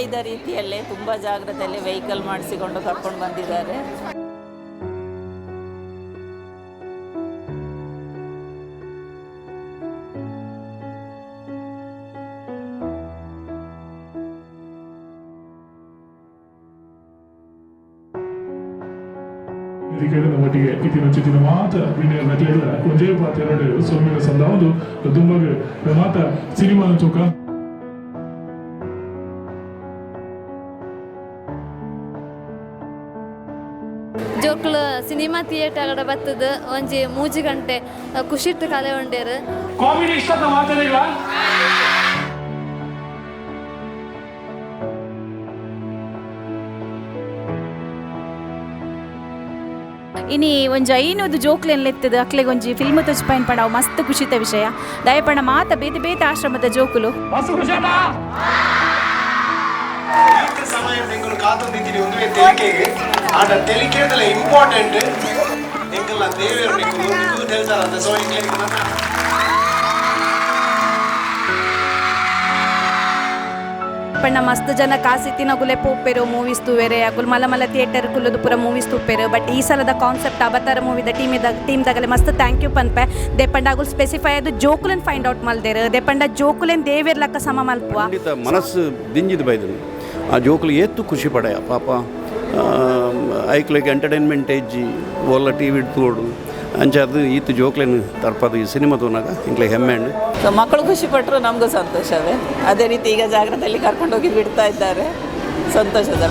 ಹೇಳಿದ ರೀತಿಯಲ್ಲೇ ತುಂಬ ಜಾಗ್ರತೆಯಲ್ಲಿ ವೆಹಿಕಲ್ ಮಾಡಿಸಿಕೊಂಡು ಕರ್ಕೊಂಡು ಬಂದಿದ್ದಾರೆ. ಒಟ್ಟಿಗೆ ಇತ್ತಿನ ಚಿತ್ತಿನ ಮಾತ ವಿನಯ ನಟಿಯಲ್ಲ ಒಂದೇ ಪಾತ ಎರಡು ಸೊಮ್ಮಿನ ಸಂದ ಒಂದು ದುಂಬಗ ಮಾತ ಸಿನಿಮಾ ಚೌಕ ಜೋಕ್ಲು ಸಿನಿಮಾ ಥಿಯೇಟರ್ ಬರ್ತದ ಒಂಜಿ 3 ಗಂಟೆ ಖುಷಿಟ್ಟು ಕಲೆ ಉಂಡೇರು. ಕಾಮಿಡಿ ಇಷ್ಟದ ಮಾತಾಡಿಲ್ಲ ಇನಿ ಒಂಜಿ ಐನೂದು ಜೋಕ್ಲೆನ್ ಲೆತ್ತದ ಅಕ್ಲೆಗ್ ಒಂಜಿ ಫಿಲ್ಮ್ ತೋಜ್ಪಾಯಿನ್ ಪಂಡ ಅವು ಮಸ್ತ್ ಖುಷಿತ ವಿಷಯ. ದಯಪಂಡ ಮಾತ ಬೇತೆ ಬೇತೆ ಆಶ್ರಮದ ಜೋಕುಲು ಸಮಯ ಎಂಗಳು ಕಾತೊಂದಿದ್ದೀನಿ ಒಂದು ತೆಲಿಕೆಗೆ ಆಡ ತೆಲಿಕೆದಲ್ಲ ಇಂಪಾರ್ಟೆಂಟ್ ಎಂಕಲ್ಲ ದೇವರು ನಿಂಗೂ ಹೇಳ್ತಾರಂತ ಸೊ ಪಂಡ ಮಸ್ತ್ ಜನ ಕಾಸಿತ್ತಿನ ಗುಲೆ ಪೋಪೆರು ಮೂವೀಸ್ ತೂವೆರೆ ಅಗುಲ್ ಮಲ ಮಲ ಥಿಯೇಟರ್ ಕುಲ್ಲದು ಪೂರ ಮೂವೀಸ್ ತೂಪೆರು. ಬಟ್ ಈ ಸಲದ ಕಾನ್ಸೆಪ್ಟ್ ಅವತಾರ ಮೂವಿದ ಟೀಮ್ದಾಗಲೇ ಮಸ್ತ್ ಥ್ಯಾಂಕ್ ಯು ಪನ್ಪೆ. ದೇಪಂಡ ಅಗುಲ್ ಸ್ಪೆಸಿಫೈ ಅದು ಜೋಕುಲೆನ್ ಫೈಂಡ್ ಔಟ್ ಮಲ್ದೇರು. ದೇಪಂಡ ಜೋಕುಲೆನ್ ದೇವೇರ್ಲಕ್ಕ ಸಮ ಮಲ್ಪುವ ಮನಸ್ಸು ದಿಂಜಿದ ಬೈದನು ಆ ಜೋಕುಲು ಏತ್ತು ಖುಷಿ ಪಡೆಯ ಪಾಪ ಐಕ್ಲೆಗ್ ಎಂಟರ್ಟೈನ್ಮೆಂಟ್ ಏಜಿ ಒಲ್ಲ ಟಿ ವಿ ತೋಡು ಅಂಚದು ಈತು ಜೋಕ್ಲೇನು ತರ್ಪದು ಈ ಸಿನಿಮಾ ತೋನಾಗ ಇಂಕ್ಲೆ ಹೆಮ್ಮೆ ಅಂಡು. ಸೊ ಮಕ್ಕಳು ಖುಷಿ ಪಟ್ಟರು ನಮಗೂ ಸಂತೋಷವೇ. ಅದೇ ರೀತಿ ಈಗ ಜಾಗ್ರತೆಯಲ್ಲಿ ಕರ್ಕೊಂಡೋಗಿ ಬಿಡ್ತಾ ಇದ್ದಾರೆ, ಸಂತೋಷದ.